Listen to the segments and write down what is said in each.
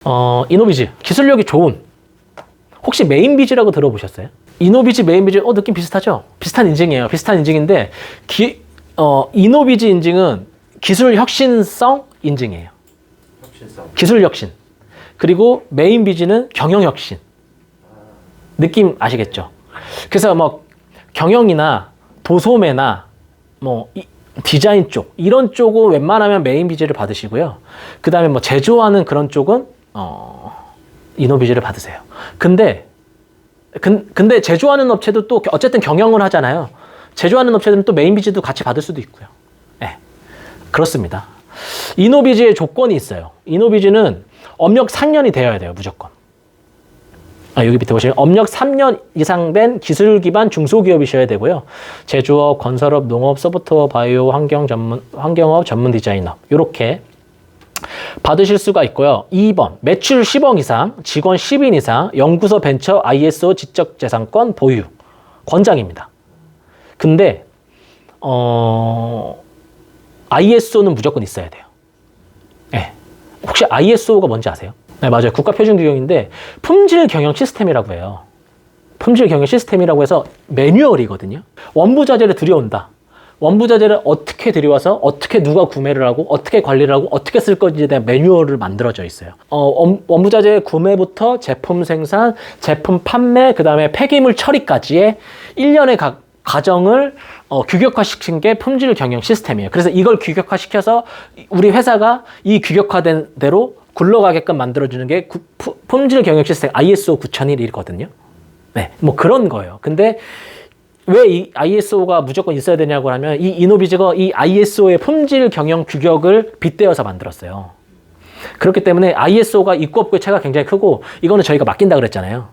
이노비즈 기술력이 좋은, 혹시 메인비즈라고 들어보셨어요? 이노비즈, 메인비즈 느낌 비슷하죠? 비슷한 인증이에요. 비슷한 인증인데 이노비즈 인증은 기술 혁신성 인증이에요. 기술 혁신. 그리고 메인비즈는 경영 혁신. 느낌 아시겠죠? 그래서 뭐 경영이나 도소매나 뭐 디자인 쪽 이런 쪽은 웬만하면 메인비즈를 받으시고요. 그 다음에 뭐 제조하는 그런 쪽은 이노비즈를 받으세요. 근데 제조하는 업체도 또 어쨌든 경영을 하잖아요. 제조하는 업체들은 또 메인비즈도 같이 받을 수도 있고요. 네, 그렇습니다. 이노비즈의 조건이 있어요. 이노비즈는 업력 3년이 되어야 돼요, 무조건. 여기 밑에 보시면 업력 3년 이상 된 기술 기반 중소기업이셔야 되고요. 제조업, 건설업, 농업, 소프트웨어, 바이오, 환경업, 전문 디자인업 이렇게 받으실 수가 있고요. 2번 매출 10억 이상, 직원 10인 이상, 연구소 벤처 ISO 지적재산권 보유 권장입니다. 근데 ISO는 무조건 있어야 돼요. 네. 혹시 ISO가 뭔지 아세요? 네, 맞아요. 국가표준규정인데 품질 경영 시스템이라고 해요. 품질 경영 시스템이라고 해서 매뉴얼이거든요. 원부자재를 들여온다. 원부자재를 어떻게 들여와서 어떻게 누가 구매를 하고 어떻게 관리를 하고 어떻게 쓸 건지에 대한 매뉴얼을 만들어져 있어요. 원부자재 구매부터 제품 생산, 제품 판매, 그 다음에 폐기물 처리까지의 1년의 과정을 규격화시킨 게 품질 경영 시스템이에요. 그래서 이걸 규격화시켜서 우리 회사가 이 규격화된 대로 굴러가게끔 만들어주는 게 품질 경영 시스템 ISO 9001이거든요. 네, 뭐 그런 거예요. 근데 왜 이 ISO가 무조건 있어야 되냐고 하면 이 이노비즈가 이 ISO의 품질 경영 규격을 빗대어서 만들었어요. 그렇기 때문에 ISO가 있고 없고의 차이가 굉장히 크고, 이거는 저희가 맡긴다 그랬잖아요.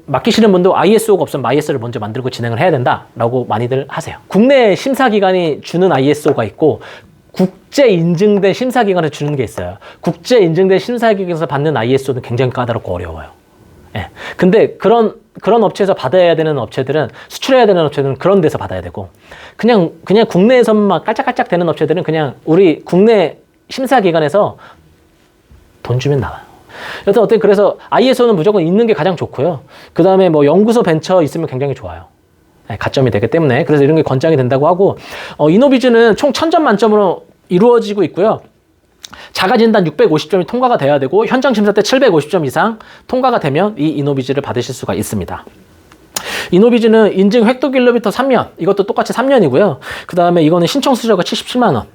맡기시는 분도 ISO가 없으면 ISO를 먼저 만들고 진행을 해야 된다라고 많이들 하세요. 국내 심사기관이 주는 ISO가 있고 국제 인증된 심사기관에서 주는 게 있어요. 국제 인증된 심사기관에서 받는 ISO는 굉장히 까다롭고 어려워요. 예. 근데 그런 업체에서 받아야 되는 업체들은, 수출해야 되는 업체들은 그런 데서 받아야 되고, 그냥 국내에서만 깔짝깔짝 되는 업체들은 그냥 우리 국내 심사기관에서 돈 주면 나와요. 여튼 어때, 그래서 ISO는 무조건 있는 게 가장 좋고요. 그 다음에 뭐 연구소 벤처 있으면 굉장히 좋아요. 가점이 되기 때문에. 그래서 이런 게 권장이 된다고 하고, 이노비즈는 총 1000점 만점으로 이루어지고 있고요. 자가진단 650점이 통과가 돼야 되고, 현장 심사 때 750점 이상 통과가 되면 이 이노비즈를 받으실 수가 있습니다. 이노비즈는 인증 획득일로부터 3년, 이것도 똑같이 3년이고요. 그 다음에 이거는 신청 수수료가 77만원.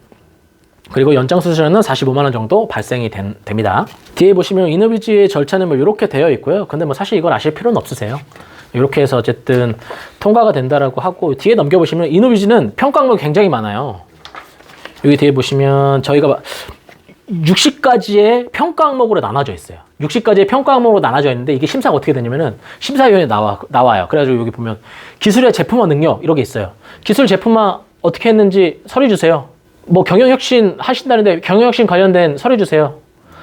그리고 연장 수수료는 45만원 정도 발생이 됩니다. 뒤에 보시면 이노비즈의 절차는 뭐 이렇게 되어 있고요. 근데 뭐 사실 이걸 아실 필요는 없으세요. 이렇게 해서 어쨌든 통과가 된다라고 하고, 뒤에 넘겨보시면 이노비즈는 평가 항목이 굉장히 많아요. 여기 뒤에 보시면 저희가 60가지의 평가 항목으로 나눠져 있어요. 60가지의 평가 항목으로 나눠져 있는데, 이게 심사가 어떻게 되냐면은 심사위원회 나와요. 그래가지고 여기 보면 기술의 제품화 능력 이렇게 있어요. 기술 제품화 어떻게 했는지 서류 주세요. 뭐 경영혁신 하신다는데 경영혁신 관련된 서류 주세요.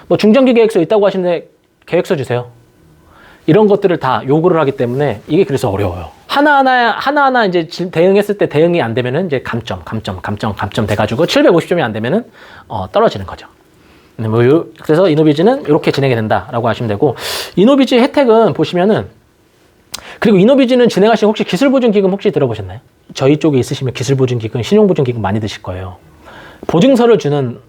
뭐 중장기 계획서 있다고 하시는데 계획서 주세요. 이런 것들을 다 요구를 하기 때문에 이게 그래서 어려워요. 하나하나 이제 대응했을 때 대응이 안 되면은 이제 감점 돼가지고 750점이 안 되면은 떨어지는 거죠. 그래서 이노비즈는 이렇게 진행이 된다라고 하시면 되고, 이노비즈 혜택은 보시면은, 그리고 이노비즈는 진행하신 혹시 기술보증기금 혹시 들어보셨나요? 저희 쪽에 있으시면 기술보증기금, 신용보증기금 많이 드실 거예요. 보증서를 주는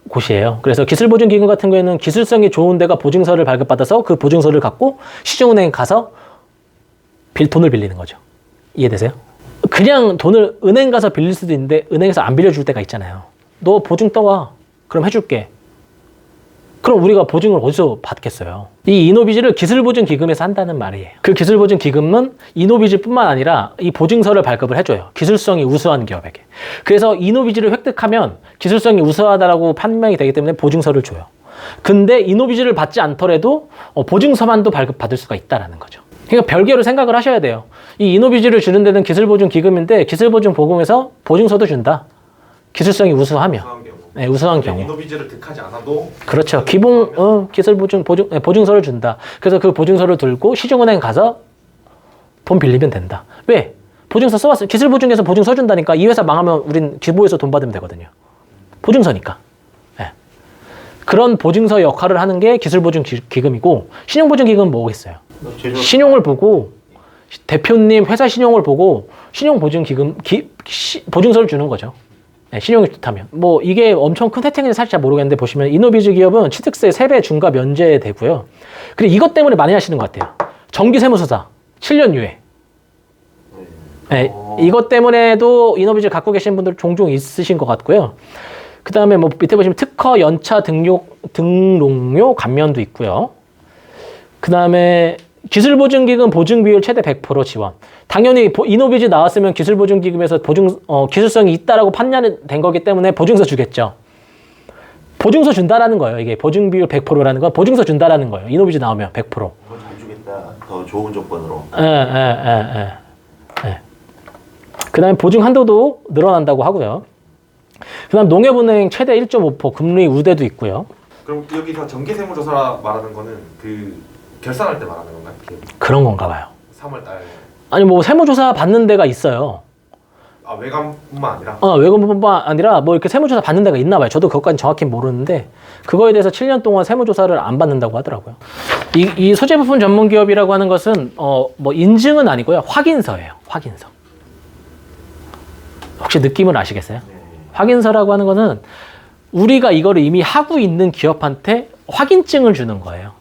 곳이에요. 그래서 기술보증기금 같은 경우에는 기술성이 좋은 데가 보증서를 발급받아서 그 보증서를 갖고 시중은행에 가서 돈을 빌리는 거죠. 이해되세요? 그냥 돈을 은행 가서 빌릴 수도 있는데 은행에서 안 빌려줄 때가 있잖아요. 너 보증 떠와. 그럼 해줄게. 그럼 우리가 보증을 어디서 받겠어요? 이 이노비즈를 기술보증기금에서 한다는 말이에요. 그 기술보증기금은 이노비즈뿐만 아니라 이 보증서를 발급을 해줘요. 기술성이 우수한 기업에게. 그래서 이노비즈를 획득하면 기술성이 우수하다라고 판명이 되기 때문에 보증서를 줘요. 근데 이노비즈를 받지 않더라도 보증서만도 발급받을 수가 있다는 거죠. 그러니까 별개로 생각을 하셔야 돼요. 이 이노비즈를 주는 데는 기술보증기금인데 기술보증보금에서 보증서도 준다. 기술성이 우수하면. 네, 우수한 경우. 이노비즈를 득하지 않아도. 그렇죠. 기본 보증서를 준다. 그래서 그 보증서를 들고 시중은행 가서 돈 빌리면 된다. 왜? 보증서 써왔어요. 기술보증에서 보증서 준다니까. 이 회사 망하면 우린 기부해서 돈 받으면 되거든요. 보증서니까. 네. 그런 보증서 역할을 하는 게 기술보증기금이고, 신용보증기금은 뭐겠어요? 신용을 보고, 대표님 회사 신용을 보고 신용보증기금 보증서를 주는 거죠. 네, 신용이 좋다면. 뭐 이게 엄청 큰 혜택인지 사실 잘 모르겠는데, 보시면 이노비즈 기업은 취득세 3배 중과 면제되고요. 그리고 이것 때문에 많이 하시는 것 같아요. 정기세무서사 7년 유예. 네, 이것 때문에도 이노비즈 갖고 계신 분들 종종 있으신 것 같고요. 그 다음에 뭐 밑에 보시면 특허 연차 등록료 감면도 있고요. 그 다음에 기술보증기금 보증비율 최대 100% 지원. 당연히 이노비즈 나왔으면 기술보증기금에서 기술성이 있다라고 판단된 거기 때문에 보증서 주겠죠. 보증서 준다라는 거예요. 이게 보증비율 100%라는 건 보증서 준다라는 거예요. 이노비즈 나오면 100%. 더 잘 주겠다. 더 좋은 조건으로. 그 다음에 보증 한도도 늘어난다고 하고요. 그 다음 농협은행 최대 1.5% 금리 우대도 있고요. 그럼 여기서 정기세무조사 말하는 거는 그 결산할 때 말하는 건가요? 그런 건가 봐요. 3월달. 아니 뭐 세무조사 받는 데가 있어요. 아, 외관뿐만 아니라? 외관뿐만 아니라 뭐 이렇게 세무조사 받는 데가 있나 봐요. 저도 그것까지 정확히 모르는데, 그거에 대해서 7년 동안 세무조사를 안 받는다고 하더라고요. 이 소재부품 전문기업이라고 하는 것은 뭐 인증은 아니고요. 확인서예요. 확인서. 혹시 느낌을 아시겠어요? 확인서라고 하는 거는 우리가 이거를 이미 하고 있는 기업한테 확인증을 주는 거예요.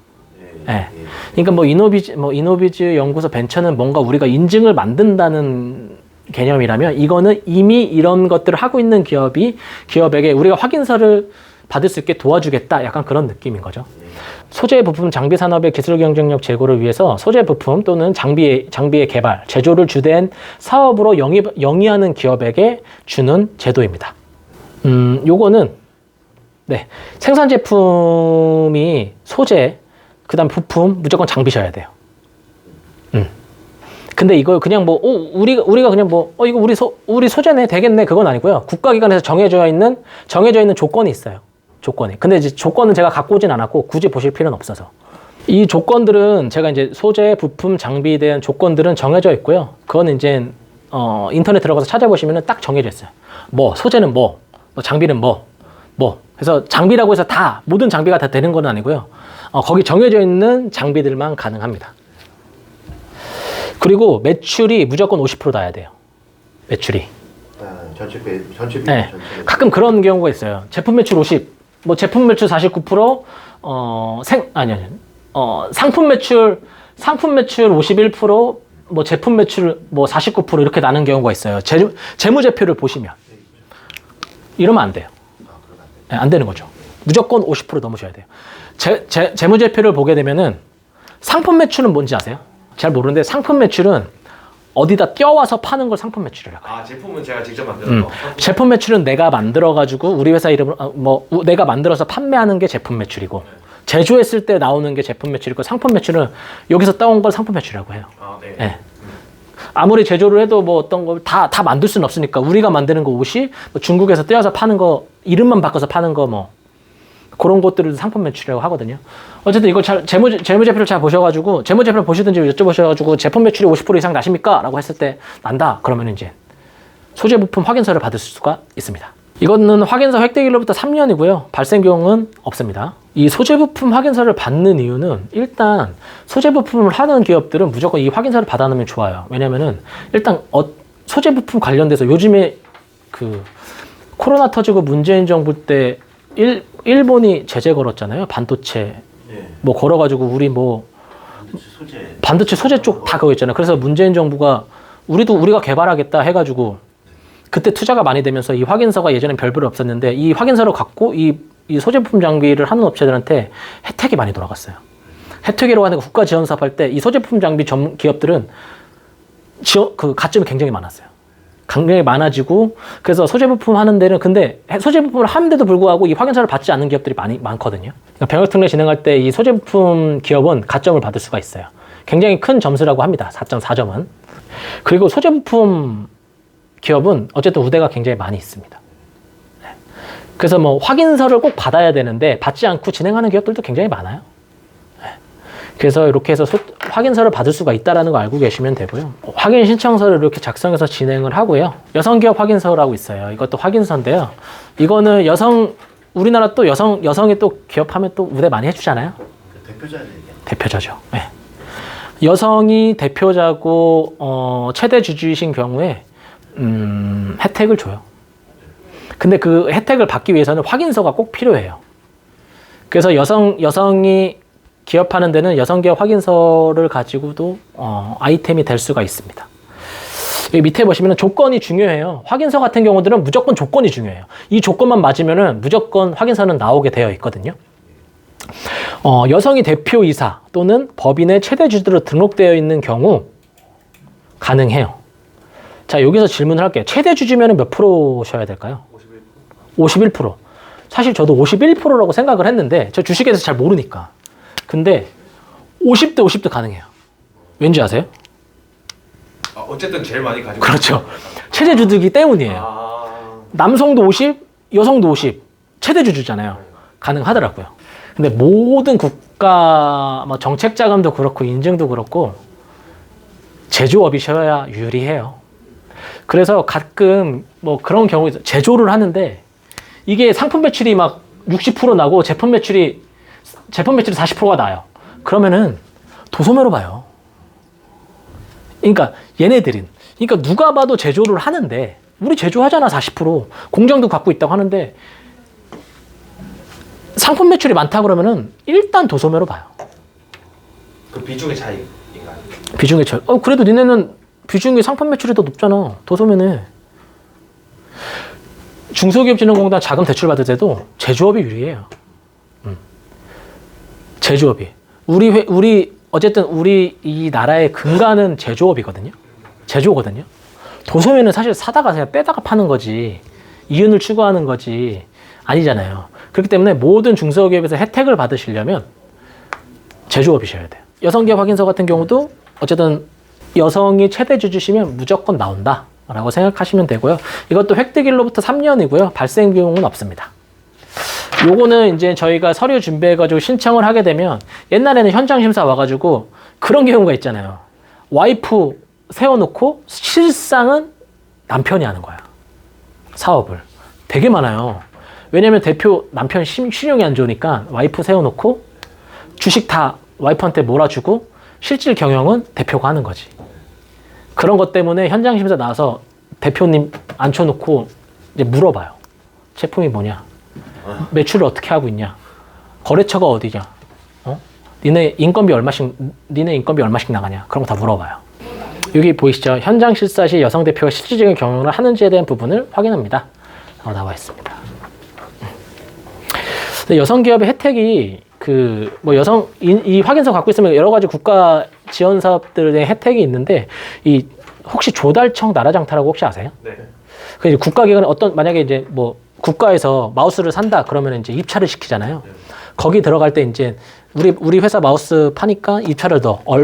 네. 그러니까 뭐 이노비즈 연구소 벤처는 뭔가 우리가 인증을 만든다는 개념이라면, 이거는 이미 이런 것들을 하고 있는 기업에게 우리가 확인서를 받을 수 있게 도와주겠다, 약간 그런 느낌인 거죠. 소재 부품 장비 산업의 기술 경쟁력 제고를 위해서 소재 부품 또는 장비의 개발, 제조를 주된 사업으로 영위하는 기업에게 주는 제도입니다. 요거는 네, 생산 제품이 소재, 그다음 부품, 무조건 장비셔야 돼요. 근데 이걸 그냥 뭐 우리가 그냥 뭐 이거 우리 소재네, 되겠네, 그건 아니고요. 국가기관에서 정해져 있는 조건이 있어요. 조건이. 근데 이제 조건은 제가 갖고 오진 않았고 굳이 보실 필요는 없어서. 이 조건들은 제가 이제 소재, 부품, 장비에 대한 조건들은 정해져 있고요. 그건 이제 인터넷 들어가서 찾아보시면 딱 정해져 있어요. 뭐 소재는 뭐 장비는 뭐. 그래서 장비라고 해서 모든 장비가 다 되는 건 아니고요. 거기 정해져 있는 장비들만 가능합니다. 그리고 매출이 무조건 50% 나야 돼요. 매출이. 전체 네. 가끔 그런 경우가 있어요. 제품 매출 50, 뭐 제품 매출 49%, 상품 매출 51%, 뭐 제품 매출 뭐 49% 이렇게 나는 경우가 있어요. 재무제표를 보시면. 이러면 안 돼요. 네, 안 되는 거죠. 무조건 50% 넘으셔야 돼요. 재무제표를 보게 되면은 상품 매출은 뭔지 아세요? 잘 모르는데 상품 매출은 어디다 띄워와서 파는 걸 상품 매출이라고 해요. 아, 제품은 제가 직접 만드는 거. 제품 매출은 내가 만들어가지고 우리 회사 이름으로 내가 만들어서 판매하는 게 제품 매출이고, 제조했을 때 나오는 게 제품 매출이고, 상품 매출은 여기서 따온 걸 상품 매출이라고 해요. 아, 네. 네. 아무리 제조를 해도 뭐 어떤 걸 다 만들 수는 없으니까 우리가 만드는 거 옷이 뭐 중국에서 떼어서 파는 거, 이름만 바꿔서 파는 거 뭐 그런 것들을 상품 매출이라고 하거든요. 어쨌든 이걸 재무제표를 잘 보셔가지고, 재무제표를 보시든지 여쭤보셔가지고 제품 매출이 50% 이상 나십니까? 라고 했을 때 난다. 그러면 이제 소재 부품 확인서를 받을 수가 있습니다. 이거는 확인서 획득일로부터 3년이고요. 발생경은 없습니다. 이 소재 부품 확인서를 받는 이유는, 일단 소재 부품을 하는 기업들은 무조건 이 확인서를 받아놓으면 좋아요. 왜냐면은 일단 소재 부품 관련돼서 요즘에 그 코로나 터지고 문재인 정부 때 일본이 제재 걸었잖아요. 반도체 뭐 걸어가지고 우리 뭐 반도체 소재 쪽 다 그거 있잖아요. 그래서 문재인 정부가 우리가 개발하겠다 해가지고 그때 투자가 많이 되면서 이 확인서가 예전엔 별별 없었는데, 이 확인서를 갖고 이 소재 부품 장비를 하는 업체들한테 혜택이 많이 돌아갔어요. 혜택이라고 하는 거, 국가 지원 사업 할 때 이 소재 부품 장비 기업들은 그 가점이 굉장히 많았어요. 굉장히 많아지고, 그래서 소재 부품 하는 데는, 근데 소재 부품을 하는데도 불구하고 이 확인서를 받지 않는 기업들이 많거든요. 그러니까 병역 특례 진행할 때 이 소재 부품 기업은 가점을 받을 수가 있어요. 굉장히 큰 점수라고 합니다. 4.4점은. 그리고 소재 부품 기업은 어쨌든 우대가 굉장히 많이 있습니다. 그래서 뭐 확인서를 꼭 받아야 되는데 받지 않고 진행하는 기업들도 굉장히 많아요. 그래서 이렇게 해서 확인서를 받을 수가 있다는 거 알고 계시면 되고요. 확인 신청서를 이렇게 작성해서 진행을 하고요. 여성기업 확인서라고 있어요. 이것도 확인서인데요. 이거는 우리나라 또 여성이 또 기업하면 또 우대 많이 해주잖아요. 그 대표자에 얘기하는 대표자죠. 네. 여성이 대표자고 최대 주주이신 경우에 혜택을 줘요. 근데 그 혜택을 받기 위해서는 확인서가 꼭 필요해요. 그래서 여성이 기업하는 데는 여성기업 확인서를 가지고도 아이템이 될 수가 있습니다. 여기 밑에 보시면 조건이 중요해요. 확인서 같은 경우들은 무조건 조건이 중요해요. 이 조건만 맞으면은 무조건 확인서는 나오게 되어 있거든요. 여성이 대표이사 또는 법인의 최대 주주로 등록되어 있는 경우 가능해요. 자, 여기서 질문을 할게요. 최대 주주면 몇 프로셔야 될까요? 51%. 51%. 사실 저도 51%라고 생각을 했는데 저 주식에 대해서 잘 모르니까. 근데 50대 50도 가능해요. 왠지 아세요? 어쨌든 제일 많이 가지고. 그렇죠. 최대 주주이기 때문이에요. 남성도 50, 여성도 50. 최대 주주잖아요. 가능하더라고요. 근데 모든 국가 뭐 정책 자금도 그렇고 인증도 그렇고 제조업이셔야 유리해요. 그래서 가끔 뭐 그런 경우에 제조를 하는데 이게 상품 매출이 막 60% 나고 제품 매출이 40%가 나요. 그러면은 도소매로 봐요. 그러니까 얘네들은 그러니까 누가 봐도 제조를 하는데 우리 제조하잖아 40% 공장도 갖고 있다고 하는데 상품 매출이 많다 그러면은 일단 도소매로 봐요. 그 비중의 차이인가요? 비중의 차이. 그래도 니네는 비중이 상품 매출이 더 높잖아. 도소매는. 중소기업진흥공단 자금 대출 받을 때도 제조업이 유리해요. 제조업이. 어쨌든 우리 이 나라의 근간은 제조업이거든요. 제조거든요. 도소매는 사실 사다가 그냥 떼다가 파는 거지. 이윤을 추구하는 거지. 아니잖아요. 그렇기 때문에 모든 중소기업에서 혜택을 받으시려면 제조업이셔야 돼요. 여성기업 확인서 같은 경우도 어쨌든 여성이 최대 주주시면 무조건 나온다 라고 생각하시면 되고요. 이것도 획득일로부터 3년이고요. 발생 비용은 없습니다. 요거는 이제 저희가 서류 준비해가지고 신청을 하게 되면 옛날에는 현장 심사 와가지고 그런 경우가 있잖아요. 와이프 세워놓고 실상은 남편이 하는 거야. 사업을. 되게 많아요. 왜냐면 대표 남편 신용이 안 좋으니까 와이프 세워놓고 주식 다 와이프한테 몰아주고 실질 경영은 대표가 하는 거지. 그런 것 때문에 현장 심사 나와서 대표님 앉혀놓고 이제 물어봐요. 제품이 뭐냐? 매출을 어떻게 하고 있냐? 거래처가 어디냐? 니네 인건비 얼마씩 나가냐? 그런 거 다 물어봐요. 여기 보이시죠? 현장 실사 시 여성 대표가 실질적인 경영을 하는지에 대한 부분을 확인합니다. 나와 있습니다. 근데 여성 기업의 혜택이 이 확인서 갖고 있으면 여러 가지 국가 지원 사업들의 혜택이 있는데 혹시 조달청 나라장터라고 혹시 아세요? 네. 그 이제 국가기관에 만약에 이제 뭐 국가에서 마우스를 산다 그러면 이제 입찰을 시키잖아요. 거기 들어갈 때 이제 우리 회사 마우스 파니까 입찰을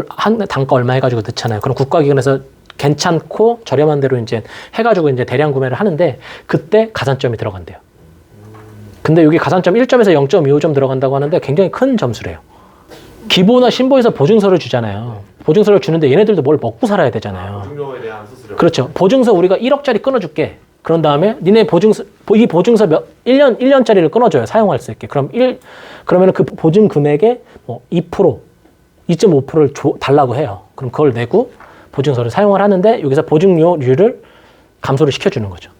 한 단가 얼마 해가지고 넣잖아요. 그럼 국가기관에서 괜찮고 저렴한 대로 이제 해가지고 이제 대량 구매를 하는데 그때 가산점이 들어간대요. 근데 여기 가산점 1점에서 0.25점 들어간다고 하는데 굉장히 큰 점수래요. 기보나 신보에서 보증서를 주잖아요. 보증서를 주는데 얘네들도 뭘 먹고 살아야 되잖아요. 보증료에 대한 수수료. 그렇죠. 보증서 우리가 1억짜리 끊어줄게. 그런 다음에 니네 이 보증서 1년짜리를 끊어줘요. 사용할 수 있게. 그러면 그 보증 금액의 2%, 2.5%를 달라고 해요. 그럼 그걸 내고 보증서를 사용을 하는데 여기서 보증료율을 감소를 시켜주는 거죠.